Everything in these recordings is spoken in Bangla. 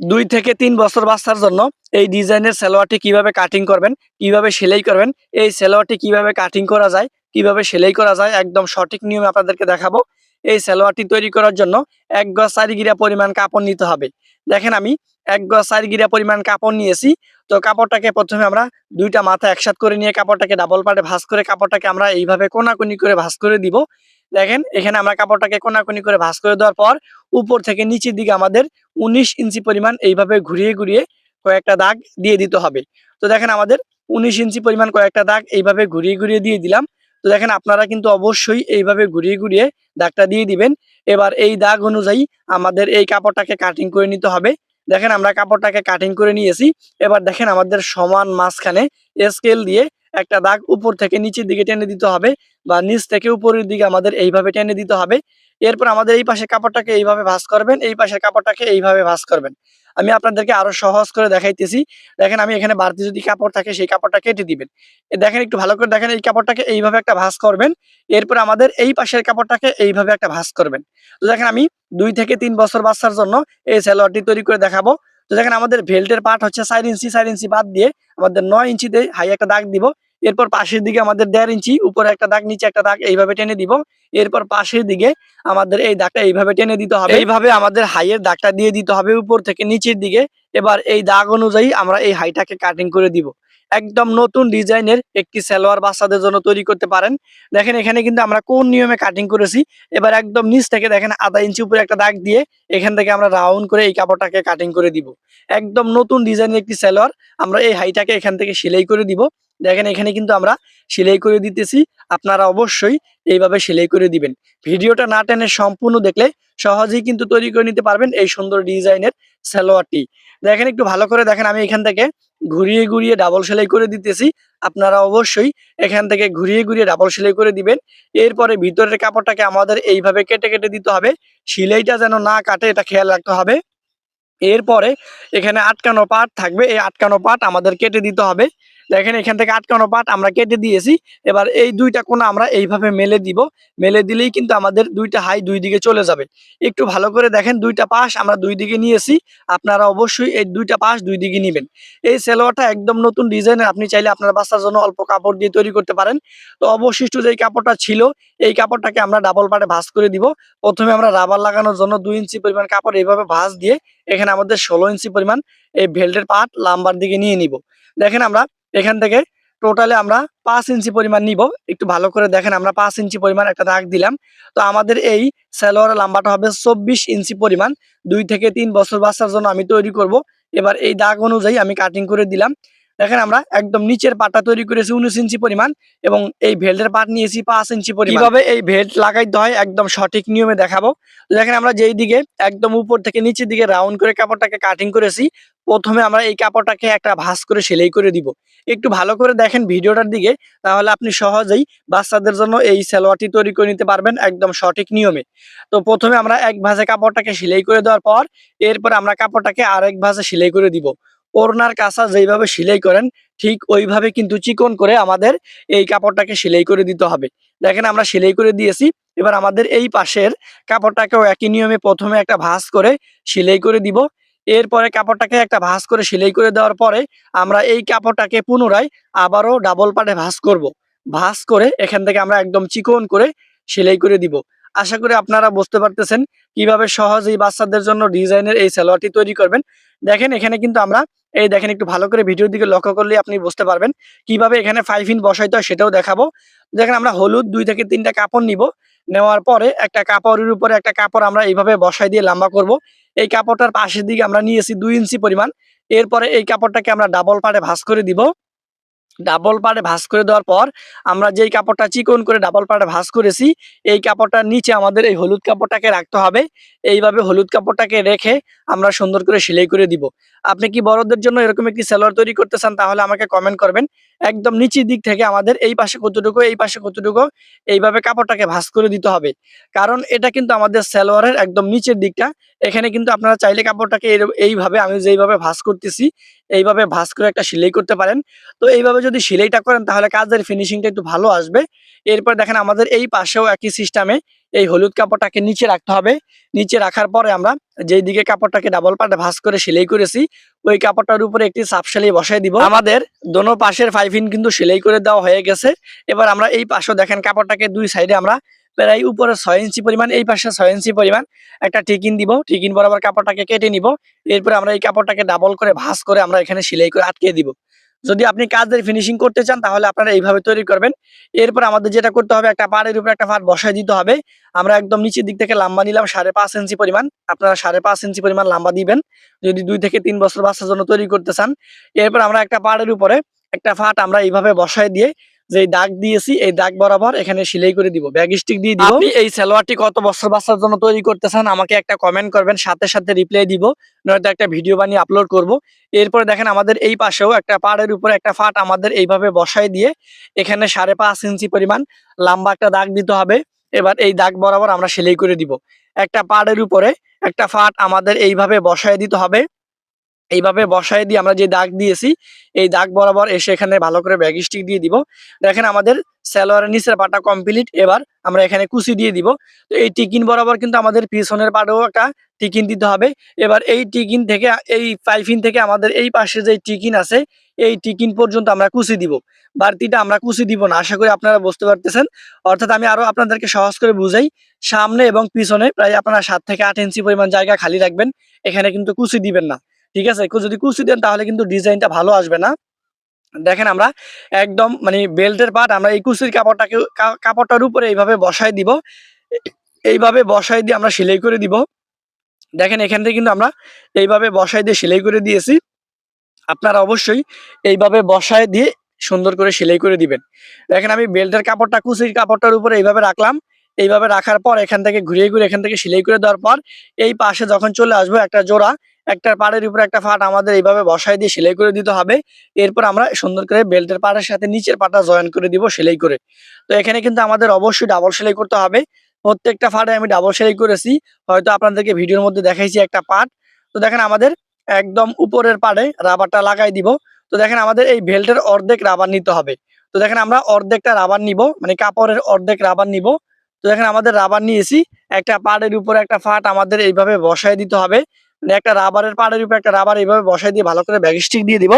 2 থেকে 3 বছর বাচ্চার জন্য এই ডিজাইনের সালোয়ারটি কিভাবে কাটিং করবেন, কিভাবে সেলাই করবেন, এই সালোয়ারটি কিভাবে কাটিং করা যায়, কিভাবে সেলাই করা যায় একদম সঠিক নিয়মে আপনাদেরকে দেখাবো। এই সালোয়ারটি তৈরি করার জন্য ১ গজ ৪ গিরা পরিমাণ কাপড় নিতে হবে। দেখেন আমি ১ গজ ৪ গিরা পরিমাণ কাপড় নিয়েছি। তো কাপড়টাকে প্রথমে আমরা ২ টা মাথা একসাথে করে নিয়ে কাপড়টাকে ডাবল পার্টে ভাঁজ করে কাপড়টাকে আমরা এইভাবে কোনাকুনি করে ভাঁজ করে দিব। দেখেন এখানে আমরা কাপড়টাকে কোনাকুনি করে ভাঁজ করে দেওয়ার পর উপর থেকে নিচের দিকে আমাদের ১৯ ইঞ্চি পরিমাণ এইভাবে ঘুরিয়ে ঘুরিয়ে কয়েকটা দাগ দিয়ে দিতে হবে। তো দেখেন আমাদের ১৯ ইঞ্চি পরিমাণ কয়েকটা দাগ এইভাবে ঘুরিয়ে ঘুরিয়ে দিয়ে দিলাম। তো দেখেন আপনারা কিন্তু অবশ্যই এইভাবে ঘুরিয়ে ঘুরিয়ে দাগটা দিয়ে দিবেন। এবার এই দাগ অনুযায়ী আমাদের এই কাপড়টাকে কাটিং করে নিতে হবে। দেখেন আমরা কাপড়টাকে কাটিং করে নিয়েছি। এবার দেখেন আমাদের সমান মাঝখানে স্কেল দিয়ে একটা দাগ উপর থেকে নিচের দিকে টেনে দিতে হবে, বা নিচ থেকে উপরের দিকে আমাদের এইভাবে টেনে দিতে হবে। এরপর আমাদের এই পাশের কাপড়টাকে এইভাবে ভাঁজ করবেন, এই পাশের কাপড়টাকে এইভাবে ভাঁজ করবেন। আমি আপনাদেরকে আরো সহজ করে দেখাইতেছি। দেখেন আমি এখানে বাড়তি যদি কাপড় থাকে সেই কাপড়টা কেটে দিবেন। দেখেন একটু ভালো করে দেখেন, এই কাপড়টাকে এইভাবে একটা ভাঁজ করবেন। এরপর আমাদের এই পাশের কাপড়টাকে এইভাবে একটা ভাঁজ করবেন। তো দেখেন আমি ২ থেকে ৩ বছর বাচ্চার জন্য এই সালোয়ারটি তৈরি করে দেখাবো। তো দেখেন আমাদের বেল্টের পার্ট হচ্ছে ৪ ইঞ্চি, ৪ ইঞ্চি বাদ দিয়ে আমাদের ৯ ইঞ্চিতে হাই একটা দাগ দিব। এরপর পাশের দিকে আমাদের ১.৫ ইঞ্চি, উপরে একটা দাগ, নিচে একটা দাগ এইভাবে টেনে দিব। এরপর পাশের দিকে আমাদের এই দাগটা এইভাবে টেনে দিতে হবে। এইভাবে আমাদের হাইয়ের দাগটা দিয়ে দিতে হবে উপর থেকে নিচের দিকে। এবার এই দাগ অনুযায়ী আমরা এই হাইটাকে কাটিং করে দিব। একদম নতুন ডিজাইনের একটি সালোয়ার বাচ্চাদের জন্য তৈরি করতে পারেন। দেখেন এখানে কিন্তু আমরা কোন নিয়মে কাটিং করেছি। এবার একদম নিচ থেকে দেখেন ১/২ ইঞ্চি উপরে একটা দাগ দিয়ে এখান থেকে আমরা রাউন্ড করে এই কাপড়টাকে কাটিং করে দিব। একদম নতুন ডিজাইনের একটি সালোয়ার। আমরা এই হাইটাকে এখান থেকে সেলাই করে দিব। দেখেন এখানে কিন্তু আমরা সেলাই করে দিতেছি। আপনারা অবশ্যই এইভাবে সেলাই করে দিবেন। ভিডিওটা না টেনে সম্পূর্ণ দেখলে সহজেই কিন্তু তৈরি করে নিতে পারবেন এই সুন্দর ডিজাইনের সালোয়ারটি। দেখেন একটু ভালো করে দেখেন, আমি এখান থেকে ঘুরিয়ে ঘুরিয়ে ডাবল সেলাই করে দিতেছি। আপনারা অবশ্যই এখান থেকে ঘুরিয়ে ঘুরিয়ে ডাবল সেলাই করে দিবেন। এরপরে ভিতরের কাপড়টাকে আমাদের এইভাবে কেটে কেটে দিতে হবে। সেলাইটা যেন না কাটে এটা খেয়াল রাখতে হবে। এরপরে এখানে আটকানো পার্ট থাকবে, এই আটকানো পার্ট আমাদের কেটে দিতে হবে। দেখেন এখান থেকে আটকানো পার্ট আমরা কেটে দিয়েছি। এবার এই ২ টা কোণা আমরা এইভাবে মেলে দিব। মেলে দিলেই কিন্তু আমাদের ২ টা হাই ২ দিকে চলে যাবে। একটু ভালো করে দেখেন, ২ টা পাশ আমরা ২ দিকে নিয়েছি। আপনারা অবশ্যই এই ২ টা পাশ ২ দিকে নিবেন। এই সালোয়ারটা একদম নতুন ডিজাইনের, আপনি চাইলে আপনার বাচ্চার জন্য অল্প কাপড় দিয়ে তৈরি করতে পারেন। তো অবশিষ্ট যেই কাপড়টা ছিল এই কাপড়টাকে আমরা ডাবল পার্টে ভাঁজ করে দিব। প্রথমে আমরা রাবার লাগানোর জন্য ২ ইঞ্চি পরিমাণ কাপড় এইভাবে ভাঁজ দিয়ে এখানে আমাদের ১৬ ইঞ্চি পরিমাণ এই বেল্টের পার্ট লাম্বার দিকে নিয়ে নিব। দেখেন আমরা এখান থেকে টোটালে আমরা ৫ ইঞ্চি পরিমাণ নিব। একটু ভালো করে দেখেন, আমরা ৫ ইঞ্চি পরিমাণ একটা দাগ দিলাম। তো আমাদের এই সালোয়ারের লম্বাটা হবে ২৪ ইঞ্চি পরিমাণ। ২ থেকে ৩ বছর বাচ্চার জন্য আমি তৈরি করব। এবার এই দাগ অনুযায়ী আমি কাটিং করে দিলাম। দেখেন আমরা একদম নিচের পাটটা তৈরি করেছি ১৯ ইঞ্চি পরিমাণ এবং এই বেল্টের পার্ট নিয়েছি ৫ ইঞ্চি পরিমাণ। কিভাবে এই বেল্ট লাগাইতে হয় একদম সঠিক নিয়মে দেখাবো। তো দেখেন আমরা যেই দিকে একদম উপর থেকে নিচের দিকে রাউন্ড করে কাপড়টাকে কাটিং করেছি, প্রথমে আমরা এই কাপড়টাকে একটা ভাঁজ করে সেলাই করে দিব। একটু ভালো করে দেখেন ভিডিওটার দিকে, তাহলে আপনি সহজেই বাচ্চাদের জন্য এই সালোয়ারটি তৈরি করে নিতে পারবেন একদম সঠিক নিয়মে। তো প্রথমে আমরা এক ভাঁজে কাপড়টাকে সেলাই করে দেওয়ার পর এরপর আমরা কাপড়টাকে আরেক ভাঁজে সেলাই করে দিব। ওড়নার কাছা যেইভাবে সেলাই করেন ঠিক ওইভাবে কিন্তু চিকন করে আমাদের এই কাপড়টাকে সেলাই করে দিতে হবে। দেখেন আমরা সেলাই করে দিয়েছি। এবার আমাদের এই পাশের কাপড়টাকেও একই নিয়মে প্রথমে একটা ভাঁজ করে সেলাই করে দিব। এরপরে কাপড়টাকে একটা ভাঁজ করে সেলাই করে দেওয়ার পরে আমরা এই কাপড়টাকে পুনরায় আবারও ডাবল পার্টে ভাঁজ করব। ভাঁজ করে এখান থেকে আমরা একদম চিকন করে সেলাই করে দিব। আশা করি আপনারা বুঝতে পারতেছেন কিভাবে সহজেই বাচ্চাদের জন্য ডিজাইনের এই সালোয়ারটি তৈরি করবেন। দেখেন এখানে কিন্তু আমরা এই দেখেন একটু ভালো করে ভিডিওর দিকে লক্ষ্য করলে আপনি বুঝতে পারবেন কিভাবে এখানে 5 ইন বসাইতে হয় সেটাও দেখাবো। দেখেন আমরা হলুদ ২ থেকে ৩ টা কাপড় নিব। নেওয়ার পরে একটা কাপড়ের উপরে একটা কাপড় আমরা এইভাবে বসাই দিয়ে লম্বা করব। এই কাপড়টার পাশের দিকে আমরা নিয়েছি ২ ইঞ্চি পরিমাণ। এরপরে এই কাপড়টাকে আমরা ডাবল পার্টে ভাঁজ করে দিব। ডাবল পাড়ে ভাঁজ করে দেওয়ার পর আমরা যেই কাপড়টা চিকন করে ডাবল পাড়ে ভাঁজ করেছি এই কাপড়টার নিচে আমাদের এই হলুদ কাপড়টাকে রাখতে হবে। এইভাবে হলুদ কাপড়টাকে রেখে আমরা সুন্দর করে সেলাই করে দিব। আপনি কি বড়দের জন্য এরকম একটি সালোয়ার তৈরি করতে চান তাহলে আমাকে কমেন্ট করবেন। একদম নিচের দিক থেকে আমাদের এই পাশে কতটুকু এই পাশে কতটুকু এইভাবে কাপড়টাকে ভাঁজ করে দিতে হবে। কারণ এটা কিন্তু আমাদের সালোয়ারের একদম নিচের দিকটা। এখানে কিন্তু আপনারা চাইলে কাপড়টাকে এইভাবে আমি যেইভাবে ভাঁজ করতেছি এইভাবে ভাঁজ করে একটা সেলাই করতে পারেন। তো এইভাবে যদি যদি সেলাইটা করেন তাহলে কাজের ফিনিশিংটা একটু ভালো আসবে। এরপর দেখেন আমাদের এই পাশেও একই সিস্টেমে এই হলুদ কাপড়টাকে নিচে রাখতে হবে। নিচে রাখার পরে আমরা যেই দিকে কাপড়টাকে ডাবল পাটে ভাঁজ করে সেলাই করেছি ওই কাপড়টার উপরে একটি চাপ সেলাই বসাই দিব। আমাদের দোনো পাশের পাইপিং কিন্তু সেলাই করে দেওয়া হয়ে গেছে। এবার আমরা এই পাশেও দেখেন কাপড়টাকে দুই সাইডে আমরা প্রায় উপরে 6 ইঞ্চি পরিমাণ, এই পাশে 6 ইঞ্চি পরিমাণ একটা টিকিন দিব। টিকিন বরাবর কাপড়টাকে কেটে নিব। এরপরে আমরা এই কাপড়টাকে ডাবল করে ভাঁজ করে আমরা এখানে সেলাই করে আটকে দিব। যদি আপনি কাজের ফিনিশিং করতে চান তাহলে আপনারা এইভাবে তৈরি করবেন। এরপর আমাদের যেটা করতে হবে, একটা পাড়ের উপরে একটা পাট বসায় দিতে হবে। আমরা একদম নিচের দিক থেকে লম্বা নিলাম 5.5 ইঞ্চি পরিমাণ। আপনারা 5.5 ইঞ্চি পরিমাণ লম্বা দিবেন যদি 2 থেকে 3 বছর বাচ্চার জন্য তৈরি করতে চান। এরপর আমরা একটা পাড়ের উপরে একটা ফাট আমরা এইভাবে বসায় দিয়ে যে দাগ দিয়েছি এই দাগ বরাবর এখানে সেলাই করে দিব, ব্যাগ স্টিক দিয়ে দিব। আপনি এই সালোয়ারটি কত বছর বাচ্চার জন্য তৈরি করতে চান আমাকে একটা কমেন্ট করবেন, সাথে সাথে রিপ্লাই দিব, নয়তো একটা ভিডিও বানিয়ে আপলোড করব। এরপরে দেখেন আমাদের এই পাশেও একটা পাড়ের উপরে একটা ফাট আমাদের এইভাবে বসায় দিয়ে এখানে 5.5 ইঞ্চি পরিমাণ লম্বা একটা দাগ দিতে হবে। এবার এই দাগ বরাবর আমরা সেলাই করে দিব। একটা পাড়ের উপরে একটা ফাট আমাদের এইভাবে বসায় দিতে হবে। এইভাবে বসায় দিয়ে আমরা যে দাগ দিয়েছি এই দাগ বরাবর এসে এখানে ভালো করে ব্যাগ স্টিক দিয়ে দিব। দেখেন আমাদের সালোয়ারের নিচের পাটা কমপ্লিট। এবার আমরা এখানে কুচি দিয়ে দিব। তো এই টিকিন বরাবর কিন্তু আমাদের পিছনের পাটেও একটা টিকিন দিতে হবে। এবার এই টিকিন থেকে এই পাইপিং থেকে আমাদের এই পাশে যে টিকিন আছে এই টিকিন পর্যন্ত আমরা কুচি দিব। বাড়তিটা আমরা কুচি দিব না, আশা করি আপনারা বুঝতে পারতেছেন। অর্থাৎ আমি আরো আপনাদেরকে সহজ করে বুঝাই, সামনে এবং পিছনে প্রায় আপনারা 7 থেকে 8 ইঞ্চি পরিমাণ জায়গা খালি রাখবেন, এখানে কিন্তু কুচি দিবেন না। ঠিক আছে, যদি কুচি দেন তাহলে কিন্তু ডিজাইনটা ভালো আসবে না। দেখেন আমরা একদম মানে বেল্টের পার্ট আমরা এই কুচির কাপড়টাকে কাপড়টার উপরে এইভাবে বসায় দিব। এইভাবে বসায় দিয়ে আমরা সেলাই করে দিব। দেখেন এখান থেকে কিন্তু আমরা এইভাবে বসায় দিয়ে সেলাই করে দিয়েছি। আপনারা অবশ্যই এইভাবে বসায় দিয়ে সুন্দর করে সেলাই করে দিবেন। দেখেন আমি বেল্টের কাপড়টা কুচির কাপড়টার উপরে এইভাবে রাখলাম। এইভাবে রাখার পর এখান থেকে ঘুরিয়ে ঘুরিয়ে এখান থেকে সেলাই করে দেওয়ার পর এই পাশে যখন চলে আসবো একটা জোড়া, একটা পাড়ের উপরে একটা ফাট আমাদের এইভাবে বসায় দিয়ে সেলাই করে দিতে হবে। এরপর আমরা সুন্দর করে বেল্টের পাড়ের সাথে নিচের পাটা জয়েন করে দিব সেলাই করে। তো এখানে কিন্তু আমাদের অবশ্যই ডাবল সেলাই করতে হবে। প্রত্যেকটা ফাটে আমি ডাবল সেলাই করেছি, হয়তো আপনাদেরকে ভিডিওর মধ্যে দেখাইছি একটা পার্ট। তো দেখেন আমাদের একদম উপরের পাড়ে রাবারটা লাগাই দিব। তো দেখেন আমাদের এই বেল্টের অর্ধেক রাবার নিতে হবে। তো দেখেন আমরা অর্ধেকটা রাবার নিব, মানে কাপড়ের অর্ধেক রাবার নিব। তো দেখেন আমাদের রাবার নিয়েছি, একটা পাড়ের উপরে একটা ফাট আমাদের এইভাবে বসায় দিতে হবে। মানে একটা রাবারের পাড়ের উপরে একটা রাবার এইভাবে বসায় দিয়ে ভালো করে ব্যাগ স্টিক দিয়ে দিব।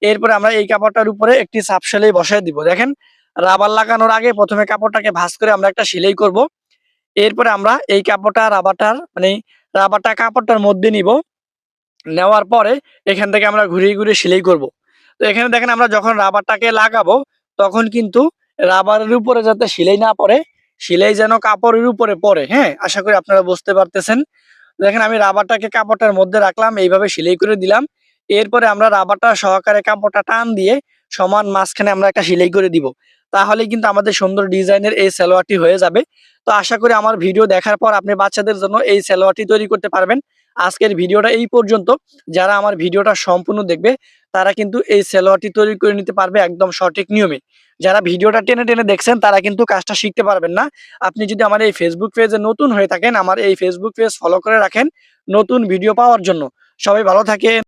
এরপরে আমরা এই কাপড়টার উপরে একটি চাপ সেলাই বসায় দিব। দেখেন রাবার লাগানোর আগে প্রথমে কাপড়টাকে ভাঁজ করে আমরা একটা সেলাই করব। এরপরে আমরা এই কাপড়টা রাবারটার মানে রাবারটা কাপড়টার মধ্যে নিব। নেওয়ার পরে এখান থেকে আমরা ঘুরিয়ে ঘুরিয়ে সেলাই করব। তো এখানে দেখেন আমরা যখন রাবারটাকে লাগাবো তখন কিন্তু রাবারের উপরে যাতে সেলাই না পড়ে, সেলাই যেন কাপড়ের উপরে পড়ে। হ্যাঁ, আশা করি আপনারা বুঝতে পারতেছেন। দেখেন আমি রাবারটাকে কাপড়টার মধ্যে রাখলাম, এইভাবে সেলাই করে দিলাম। এরপরে আমরা রাবারটা সহকারে কাপড়টা টান দিয়ে সমান মাঝখানে আমরা একটা সেলাই করে দিব। তাহলে কিন্তু আমাদের সুন্দর ডিজাইনের এই সালোয়ারটি হয়ে যাবে। তো আশা করি আমার ভিডিও দেখার পর আপনি বাচ্চাদের জন্য এই সালোয়ারটি তৈরি করতে পারবেন। আজকের ভিডিওটা এই পর্যন্ত। যারা আমার ভিডিওটা সম্পূর্ণ দেখবে তারা কিন্তু এই সালোয়ারটি তৈরি করে নিতে পারবে একদম সঠিক নিয়মে। যারা ভিডিওটা টেনে টেনে দেখছেন তারা কিন্তু কাজটা শিখতে পারবেন না। আপনি যদি আমার এই ফেসবুক পেজে নতুন হয়ে থাকেন, আমার এই ফেসবুক পেজ ফলো করে রাখেন নতুন ভিডিও পাওয়ার জন্য। সবাই ভালো থাকেন।